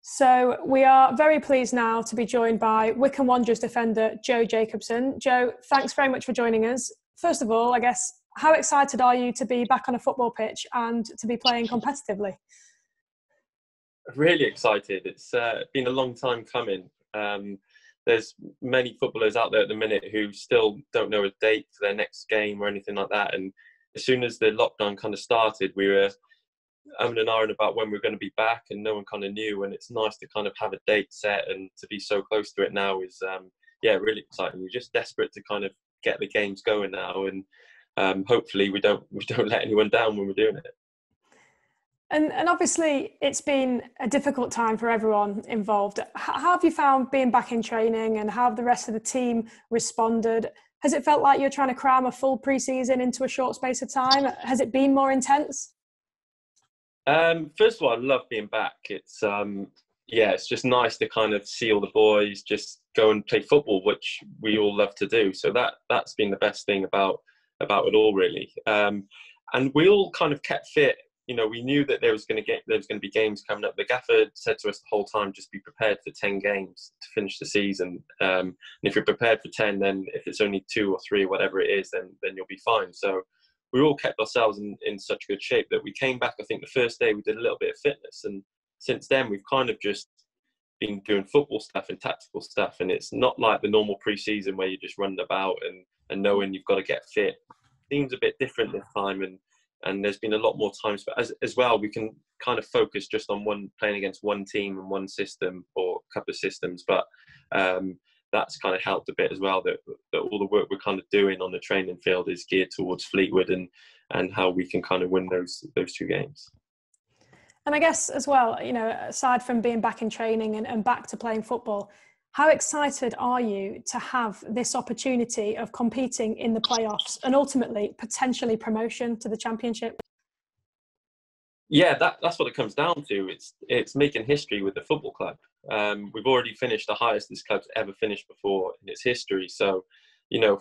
So we are very pleased now to be joined by Wycombe Wanderers defender Joe Jacobson. Joe, thanks very much for joining us. First of all, I guess, how excited are you to be back on a football pitch and to be playing competitively? Really excited. It's been a long time coming. There's many footballers out there at the minute who still don't know a date for their next game or anything like that. And as soon as the lockdown kind of started, we were umming and ahhing about when we were going to be back, and no one kind of knew. And it's nice to kind of have a date set and to be so close to it now is, really exciting. We're just desperate to kind of get the games going now, and hopefully we don't let anyone down when we're doing it. And obviously, it's been a difficult time for everyone involved. How have you found being back in training, and how have the rest of the team responded? Has it felt like you're trying to cram a full pre-season into a short space of time? Has it been more intense? First of all, I love being back. It's just nice to kind of see all the boys just go and play football, which we all love to do. So that's been the best thing about it all, really. And we all kind of kept fit. You know, we knew that there was going to be games coming up. The gaffer said to us the whole time, just be prepared for 10 games to finish the season. And if you're prepared for 10, then if it's only 2 or 3 or whatever it is, then you'll be fine. So we all kept ourselves in such good shape that we came back. I think the first day we did a little bit of fitness, and since then we've kind of just been doing football stuff and tactical stuff. And it's not like the normal pre-season where you just run about and knowing you've got to get fit. It seems a bit different this time, and there's been a lot more times. But as well, we can kind of focus just on playing against one team and one system or a couple of systems. But that's kind of helped a bit as well, that all the work we're kind of doing on the training field is geared towards Fleetwood and how we can kind of win those 2 games. And I guess as well, you know, aside from being back in training and back to playing football, how excited are you to have this opportunity of competing in the playoffs and ultimately potentially promotion to the Championship? Yeah, that's what it comes down to. It's making history with the football club. We've already finished the highest this club's ever finished before in its history. So, you know, if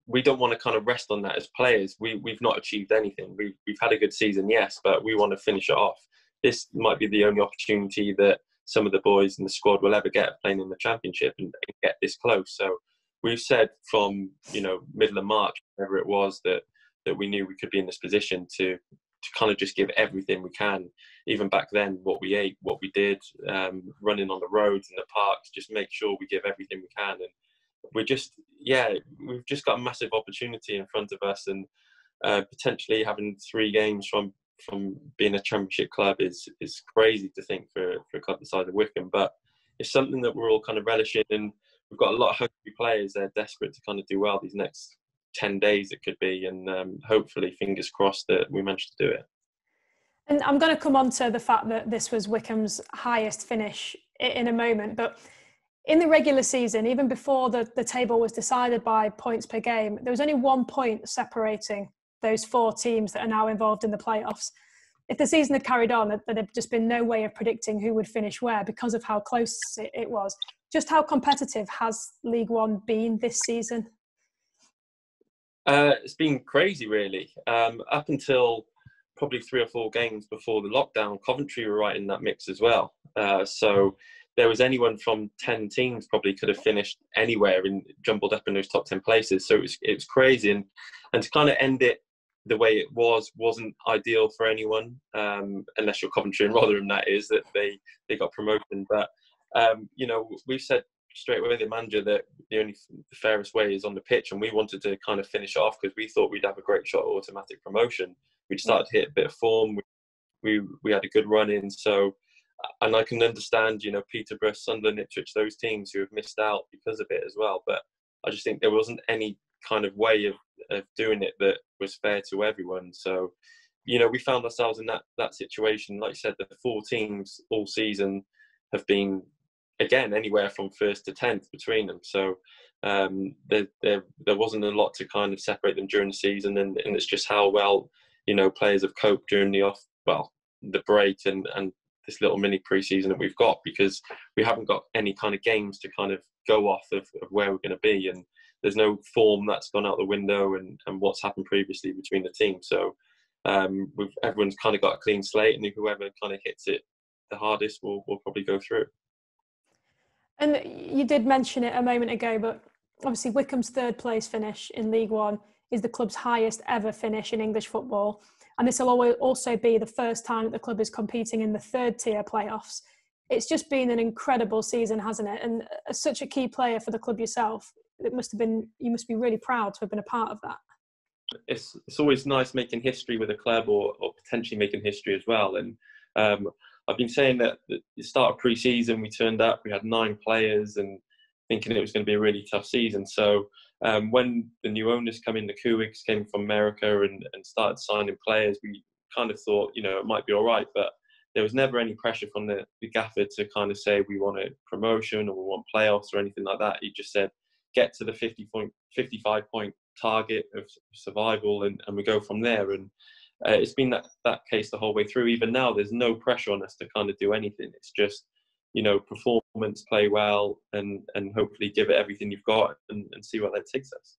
we don't want to kind of rest on that as players. We've not achieved anything. We've had a good season, yes, but we want to finish it off. This might be the only opportunity that some of the boys in the squad will ever get playing in the Championship and get this close. So we've said from, you know, middle of March, whatever it was, that we knew we could be in this position to kind of just give everything we can. Even back then, what we ate, what we did, running on the roads and the parks, just make sure we give everything we can. And we've just got a massive opportunity in front of us, and potentially having 3 games from being a Championship club is crazy to think for a club the size of Wycombe. But it's something that we're all kind of relishing, and we've got a lot of hungry players. They're desperate to kind of do well these next 10 days, it could be, and hopefully, fingers crossed, that we managed to do it. And I'm going to come on to the fact that this was Wycombe's highest finish in a moment, but in the regular season, even before the table was decided by points per game, there was only 1 point separating those 4 teams that are now involved in the playoffs. If the season had carried on, there'd just been no way of predicting who would finish where because of how close it was. Just how competitive has League One been this season? It's been crazy, really. Up until probably 3 or 4 games before the lockdown, Coventry were right in that mix as well. So there was anyone from 10 teams probably could have finished anywhere and jumbled up in those top 10 places. So it was crazy. And to kind of end it the way it wasn't ideal for anyone, unless you're Coventry and Rotherham, that is, that they got promotion. But, you know, we've said straight away, the manager, that the fairest way is on the pitch, and we wanted to kind of finish off because we thought we'd have a great shot at automatic promotion. We'd started to hit a bit of form. We had a good run in. So, and I can understand, you know, Peterborough, Sunderland, Ipswich, those teams who have missed out because of it as well. But I just think there wasn't any kind of way of doing it that was fair to everyone. So, you know, we found ourselves in that situation. Like I said, the 4 teams all season have been, again, anywhere from 1st to 10th between them. So there wasn't a lot to kind of separate them during the season, and it's just how well, you know, players have coped during the break and this little mini pre-season that we've got, because we haven't got any kind of games to kind of go off of where we're going to be, and there's no form that's gone out the window and what's happened previously between the teams. So everyone's kind of got a clean slate, and whoever kind of hits it the hardest will probably go through. And you did mention it a moment ago, but obviously Wycombe's third place finish in League One is the club's highest ever finish in English football. And this will also be the first time that the club is competing in the third tier playoffs. It's just been an incredible season, hasn't it? And as such a key player for the club yourself, you must be really proud to have been a part of that. It's always nice making history with a club, or potentially making history as well. And I've been saying that at the start of pre-season, we turned up, we had 9 players, and thinking it was going to be a really tough season. So when the new owners come in, the Kuwigs came from America and started signing players, we kind of thought, it might be all right. But there was never any pressure from the gaffer to kind of say we want a promotion or we want playoffs or anything like that. He just said, get to the 55-point target of survival, and we go from there. And it's been that case the whole way through. Even now, there's no pressure on us to kind of do anything. It's just, performance, play well, and hopefully give it everything you've got and see what that takes us.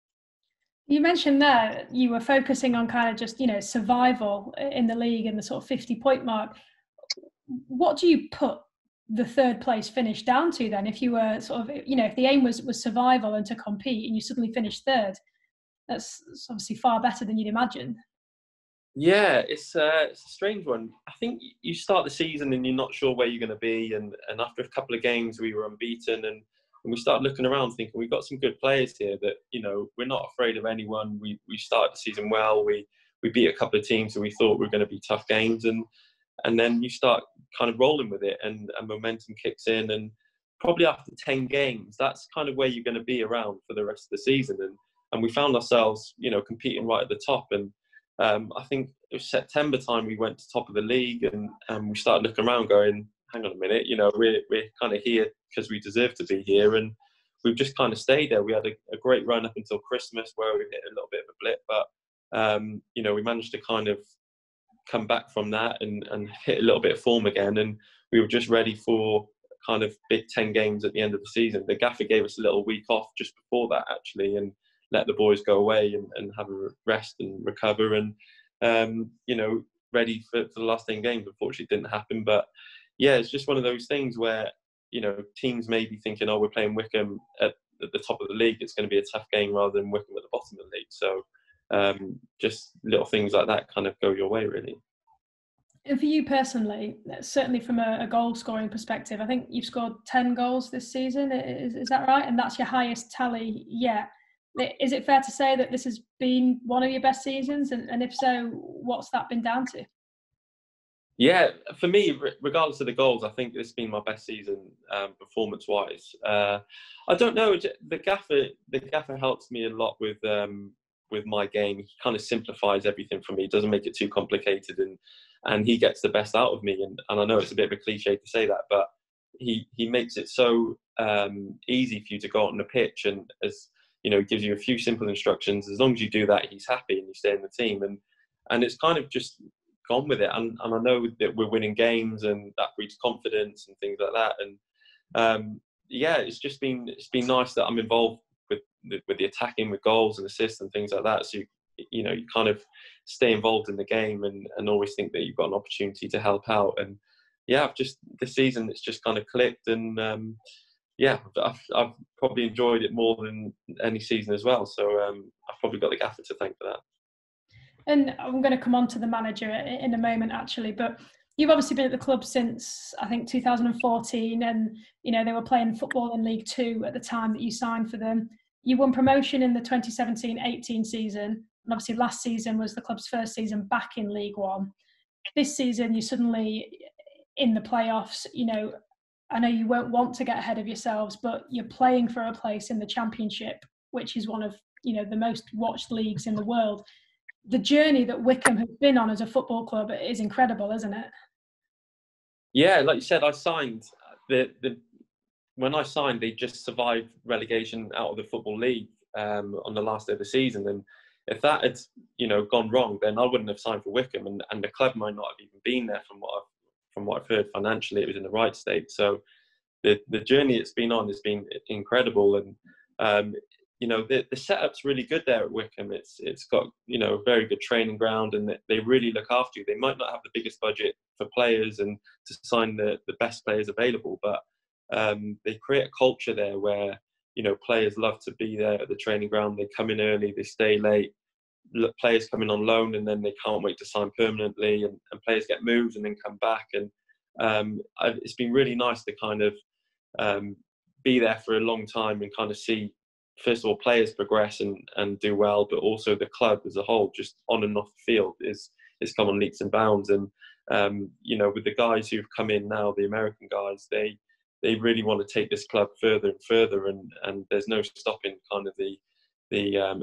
You mentioned there you were focusing on kind of just, survival in the league and the sort of 50-point mark. What do you put the third place finish down to then? If you were sort of, if the aim was survival and to compete and you suddenly finished third, that's obviously far better than you'd imagine. Yeah, it's a strange one. I think you start the season and you're not sure where you're going to be. And after a couple of games, we were unbeaten. And we started looking around thinking, we've got some good players here that, we're not afraid of anyone. We started the season well. We beat a couple of teams that we thought were going to be tough games. And then you start kind of rolling with it, and momentum kicks in. And probably after 10 games, that's kind of where you're going to be around for the rest of the season. And we found ourselves, competing right at the top. And I think it was September time we went to top of the league, and we started looking around going, hang on a minute, we're kind of here because we deserve to be here. And we've just kind of stayed there. We had a great run up until Christmas where we hit a little bit of a blip, but we managed to kind of come back from that and hit a little bit of form again. And we were just ready for kind of big 10 games at the end of the season. The gaffer gave us a little week off just before that, actually, and let the boys go away and have a rest and recover. And, ready for the last 10 games. Unfortunately, it didn't happen. But yeah, it's just one of those things where, teams may be thinking, oh, we're playing Wycombe at the top of the league, it's going to be a tough game, rather than Wycombe at the bottom of the league. So just little things like that kind of go your way, really. And for you personally, certainly from a goal scoring perspective, I think you've scored 10 goals this season. Is that right? And that's your highest tally yet. Is it fair to say that this has been one of your best seasons? And if so, what's that been down to? Yeah, for me, regardless of the goals, I think it's been my best season performance-wise. I don't know. The gaffer helps me a lot with my game. He kind of simplifies everything for me. He doesn't make it too complicated, and he gets the best out of me. And I know it's a bit of a cliche to say that, but he makes it so easy for you to go out on the pitch, and as he gives you a few simple instructions. As long as you do that, he's happy and you stay in the team. And it's kind of just gone with it. And I know that we're winning games, and that breeds confidence and things like that. And it's been nice that I'm involved with the attacking, with goals and assists and things like that. So you kind of stay involved in the game and always think that you've got an opportunity to help out. And yeah, this season it's just kind of clicked. And I've probably enjoyed it more than any season as well. So I've probably got the gaffer to thank for that. And I'm going to come on to the manager in a moment, actually. But you've obviously been at the club since, I think, 2014. And, they were playing football in League Two at the time that you signed for them. You won promotion in the 2017-18 season. And obviously last season was the club's first season back in League One. This season, you're suddenly in the playoffs. I know you won't want to get ahead of yourselves, but you're playing for a place in the Championship, which is one of, the most watched leagues in the world. The journey that Wycombe has been on as a football club is incredible, isn't it? Yeah, like you said, I signed. When I signed, they just survived relegation out of the Football League on the last day of the season. And if that had, gone wrong, then I wouldn't have signed for Wycombe, and the club might not have even been there from what I've heard financially. It was in the right state. So the journey it's been on has been incredible. And the setup's really good there at Wycombe. It's got a very good training ground, and they really look after you. They might not have the biggest budget for players and to sign the best players available. But they create a culture there where, you know, players love to be there at the training ground. They come in early, they stay late. Players come in on loan and then they can't wait to sign permanently, and players get moved and then come back. And it's been really nice to kind of be there for a long time and kind of see, first of all, players progress and do well, but also the club as a whole, just on and off the field, is come on leaps and bounds. And you know, with the guys who've come in now, the American guys, they really want to take this club further and further, and there's no stopping kind of the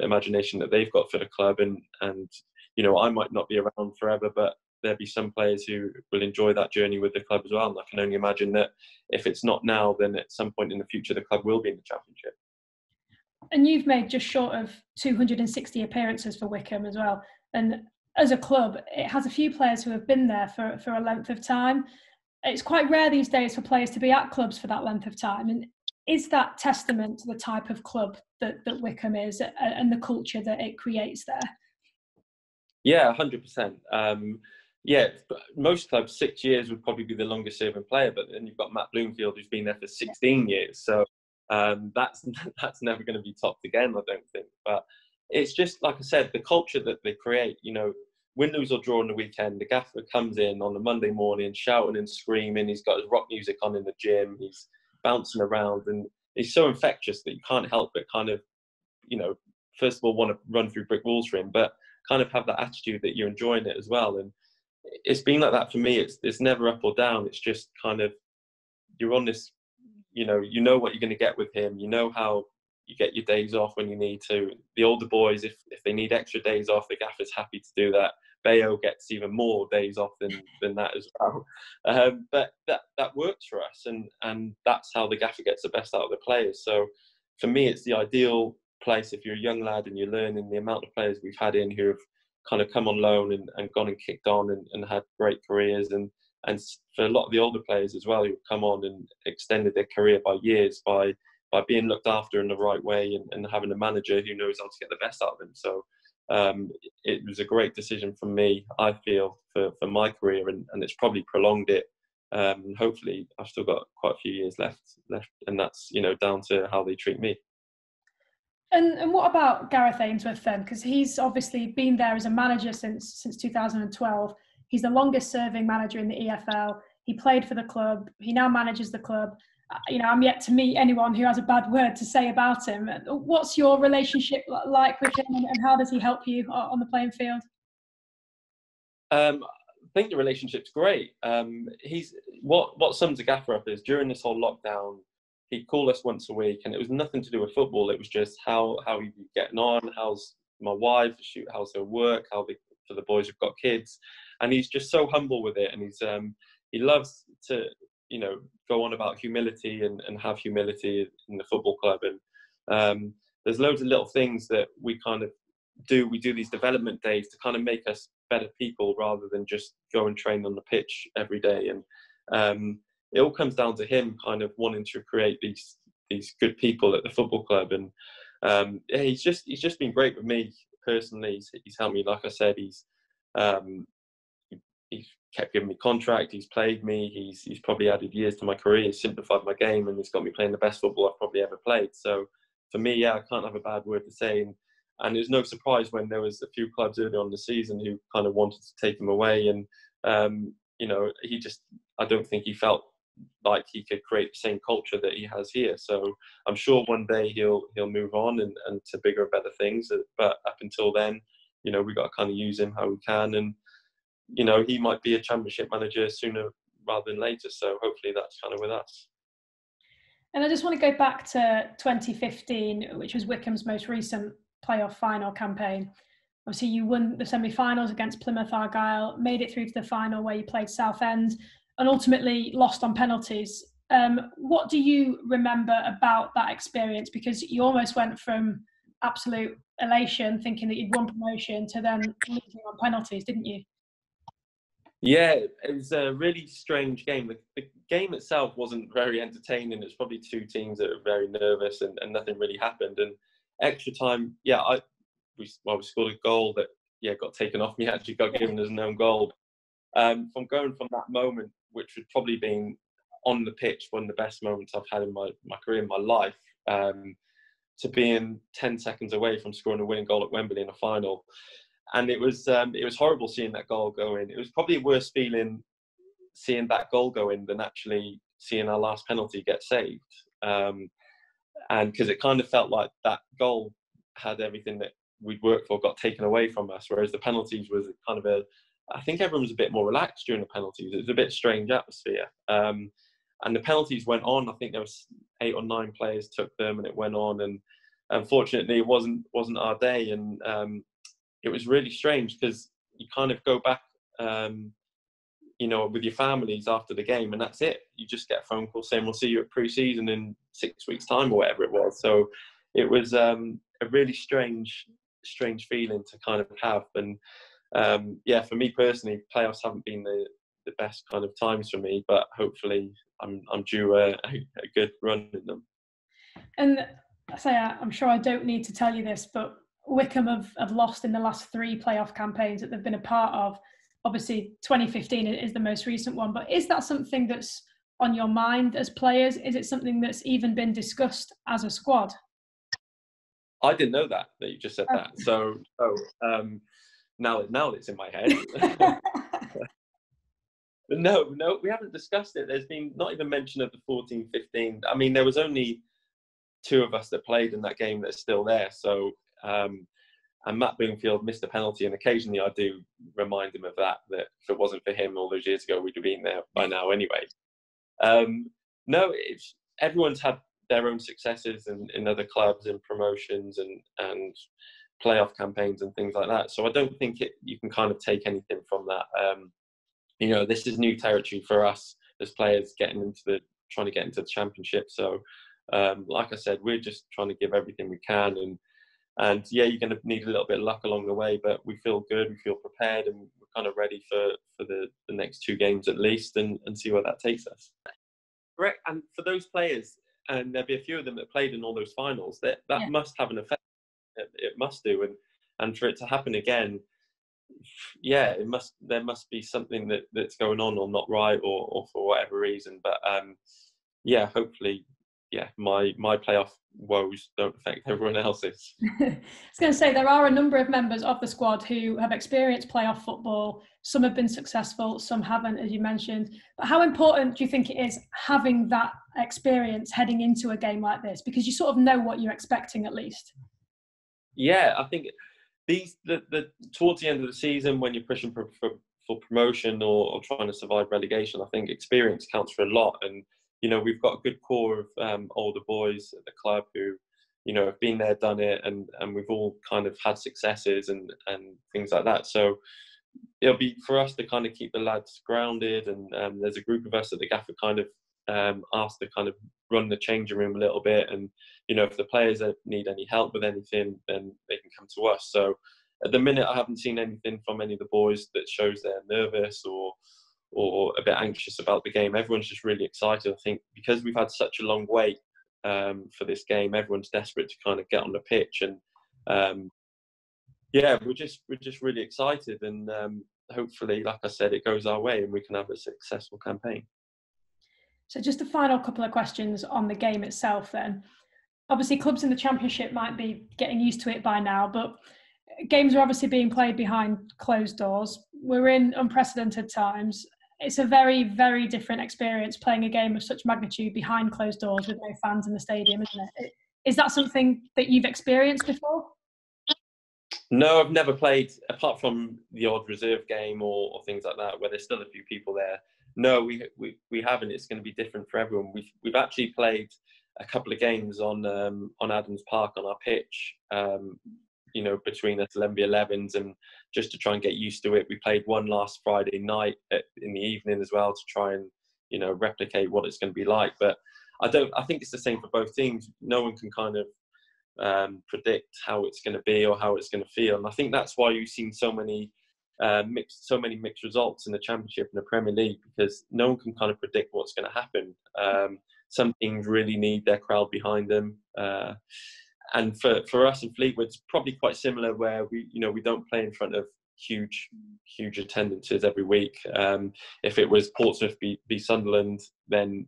imagination that they've got for the club. And you know, I might not be around forever, but there'll be some players who will enjoy that journey with the club as well. And I can only imagine that if it's not now, then at some point in the future, the club will be in the Championship. And you've made just short of 260 appearances for Wycombe as well. And as a club, it has a few players who have been there for a length of time. It's quite rare these days for players to be at clubs for that length of time. And is that testament to the type of club that Wycombe is and the culture that it creates there? Yeah, 100%. Yeah, most clubs, 6 years would probably be the longest serving player, but then you've got Matt Bloomfield, who's been there for 16 years. So that's never going to be topped again, I don't think. But it's just, like I said, the culture that they create. You know, win, lose or draw on the weekend, the gaffer comes in on a Monday morning shouting and screaming. He's got his rock music on in the gym. He's bouncing around, and he's so infectious that you can't help but kind of, you know, first of all, want to run through brick walls for him, but kind of have that attitude that you're enjoying it as well. And it's been like that for me. It's never up or down. It's just kind of, you're on this, you know what you're going to get with him. You know how you get your days off when you need to. The older boys, if they need extra days off, the gaffer's happy to do that. Bayo gets even more days off than that as well. But that works for us, and that's how the gaffer gets the best out of the players. So for me, it's the ideal place if you're a young lad and you're learning. The amount of players we've had in who have kind of come on loan and gone and kicked on and had great careers, and for a lot of the older players as well who've come on and extended their career by years by being looked after in the right way and having a manager who knows how to get the best out of them. So it was a great decision for me, I feel, for my career, and it's probably prolonged it. Hopefully I've still got quite a few years left, and that's, you know, down to how they treat me. And what about Gareth Ainsworth then? Because he's obviously been there as a manager since 2012. He's the longest serving manager in the EFL. He played for the club. He now manages the club. You know, I'm yet to meet anyone who has a bad word to say about him. What's your relationship like with him, and how does he help you on the playing field? I think the relationship's great. He's what sums a gaffer up is, during this whole lockdown, he'd call us once a week, and it was nothing to do with football. It was just how he'd be getting on, how's my wife, how's her work, for the boys who've got kids, and he's just so humble with it. And he loves to, you know, go on about humility and have humility in the football club. And there's loads of little things that we kind of do. We do these development days to kind of make us better people rather than just go and train on the pitch every day. And it all comes down to him kind of wanting to create these good people at the football club. And yeah, he's just been great with me personally. He's helped me, like I said. He's kept giving me contract. He's played me. He's probably added years to my career. He's simplified my game, and he's got me playing the best football I've probably ever played. So for me, yeah, I can't have a bad word to say. And it was no surprise when there was a few clubs early on in the season who kind of wanted to take him away. And you know, I don't think he felt like he could create the same culture that he has here. So I'm sure one day he'll move on and to bigger and better things. But up until then, you know, we've got to kind of use him how we can. And you know, he might be a Championship manager sooner rather than later. So hopefully that's kind of with us. And I just want to go back to 2015, which was Wycombe's most recent playoff final campaign. Obviously, you won the semi-finals against Plymouth Argyle, made it through to the final where you played Southend, and ultimately lost on penalties. What do you remember about that experience? Because you almost went from absolute elation, thinking that you'd won promotion, to then losing on penalties, didn't you? Yeah, it was a really strange game. The game itself wasn't very entertaining. It's probably two teams that were very nervous, and nothing really happened. And extra time, we scored a goal that got taken off me. Actually got given as an own goal. from going from that moment, which would probably been on the pitch one of the best moments I've had in my career, in my life, to being 10 seconds away from scoring a winning goal at Wembley in a final. And it was horrible seeing that goal go in. It was probably a worse feeling seeing that goal go in than actually seeing our last penalty get saved. And because it kind of felt like that goal had everything that we'd worked for got taken away from us, whereas the penalties was kind of I think everyone was a bit more relaxed during the penalties. It was a bit strange atmosphere. And the penalties went on. I think there was 8 or 9 players took them, and it went on. And unfortunately, it wasn't our day. And it was really strange because you kind of go back, with your families after the game, and that's it. You just get a phone call saying, we'll see you at pre-season in 6 weeks' time or whatever it was. So it was a really strange feeling to kind of have. And for me personally, playoffs haven't been the best kind of times for me, but hopefully I'm due a good run in them. And I'm sure I don't need to tell you this, but Wycombe have lost in the last 3 playoff campaigns that they've been a part of. Obviously, 2015 is the most recent one, but is that something that's on your mind as players? Is it something that's even been discussed as a squad? I didn't know that you just said that. So, now it's in my head. No, we haven't discussed it. There's been not even mention of the 14-15. I mean, there was only 2 of us that played in that game that's still there. So, and Matt Wingfield missed a penalty, and occasionally I do remind him of that if it wasn't for him all those years ago, we'd have been there by now anyway. No, everyone's had their own successes in other clubs and promotions and playoff campaigns and things like that. So I don't think you can kind of take anything from that. This is new territory for us as players trying to get into the championship. So, like I said, we're just trying to give everything we can, and yeah, you're going to need a little bit of luck along the way, but we feel good, we feel prepared, and we're kind of ready for the next 2 games at least, and see where that takes us. Correct. And for those players, and there'll be a few of them that played in all those finals, that must have an effect. It must do, and for it to happen again, there must be something that's going on or not right, or for whatever reason. But hopefully, my playoff woes don't affect everyone else's. I was going to say, there are a number of members of the squad who have experienced playoff football. Some have been successful, some haven't, as you mentioned. But how important do you think it is having that experience heading into a game like this? Because you sort of know what you're expecting at least. Yeah, I think towards the end of the season, when you're pushing for promotion or trying to survive relegation, I think experience counts for a lot. And we've got a good core of older boys at the club who, have been there, done it, and we've all kind of had successes and things like that. So it'll be for us to kind of keep the lads grounded, and there's a group of us that the gaffer kind of asked to kind of run the changing room a little bit, and if the players need any help with anything, then they can come to us. So at the minute, I haven't seen anything from any of the boys that shows they're nervous or a bit anxious about the game. Everyone's just really excited. I think because we've had such a long wait for this game, everyone's desperate to kind of get on the pitch, and we're just really excited, and hopefully, like I said, it goes our way and we can have a successful campaign. So just a final couple of questions on the game itself then. Obviously, clubs in the Championship might be getting used to it by now, but games are obviously being played behind closed doors. We're in unprecedented times. It's a very, very different experience playing a game of such magnitude behind closed doors with no fans in the stadium, isn't it? Is that something that you've experienced before? No, I've never played, apart from the odd reserve game or things like that, where there's still a few people there. No, we haven't. It's going to be different for everyone. We've actually played a couple of games on Adams Park on our pitch, between us 11s, and just to try and get used to it. We played one last Friday night in the evening as well to try and replicate what it's going to be like. But I think it's the same for both teams. No one can kind of predict how it's going to be or how it's going to feel, and I think that's why you've seen so many mixed results in the Championship and the Premier League, because no one can kind of predict what's going to happen. Some teams really need their crowd behind them, and for us in Fleetwood, it's probably quite similar, where we don't play in front of huge attendances every week. If it was Portsmouth v Sunderland, then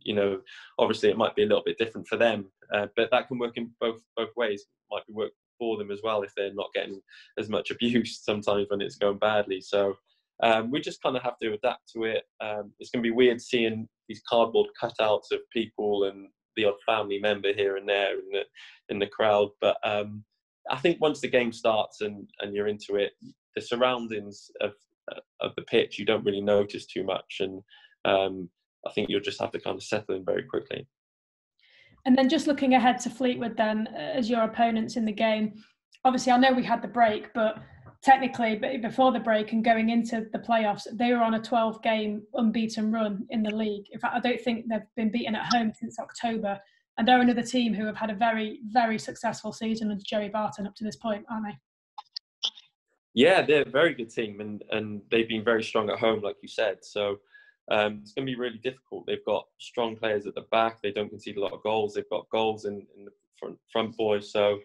obviously it might be a little bit different for them, but that can work in both ways. It might be work for them as well if they're not getting as much abuse sometimes when it's going badly. So we just kind of have to adapt to it. It's going to be weird seeing these cardboard cutouts of people and the odd family member here and there in the crowd, but I think once the game starts and you're into it, the surroundings of the pitch you don't really notice too much, and I think you'll just have to kind of settle in very quickly. And then just looking ahead to Fleetwood then, as your opponents in the game, obviously I know we had the break, but technically before the break and going into the playoffs, they were on a 12-game unbeaten run in the league. In fact, I don't think they've been beaten at home since October. And they're another team who have had a very, very successful season with Joey Barton up to this point, aren't they? Yeah, they're a very good team, and they've been very strong at home, like you said. So it's going to be really difficult. They've got strong players at the back. They don't concede a lot of goals. They've got goals in the front boys. So,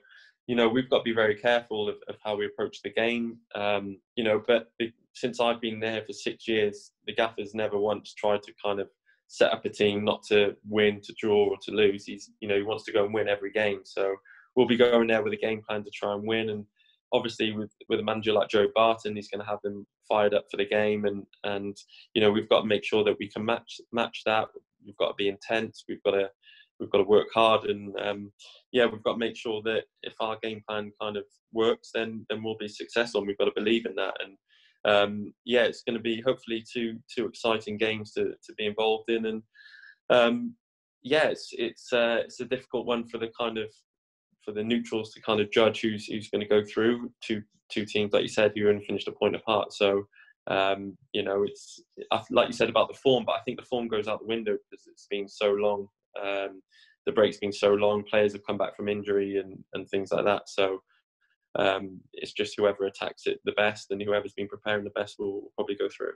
we've got to be very careful of how we approach the game. But since I've been there for 6 years, the gaffer's never once tried to kind of set up a team not to win, to draw, or to lose. He wants to go and win every game. So we'll be going there with a game plan to try and win. And obviously with a manager like Joe Barton, he's going to have them fired up for the game. And we've got to make sure that we can match that. We've got to be intense. We've got to work hard. And we've got to make sure that if our game plan kind of works, then we'll be successful. And we've got to believe in that. And it's going to be hopefully two exciting games to be involved in, and it's a difficult one for the neutrals to kind of judge who's going to go through. Two teams, like you said, who only finished a point apart. So it's like you said about the form, but I think the form goes out the window because it's been so long. The break's been so long. Players have come back from injury and things like that. So. It's just whoever attacks it the best and whoever's been preparing the best will probably go through.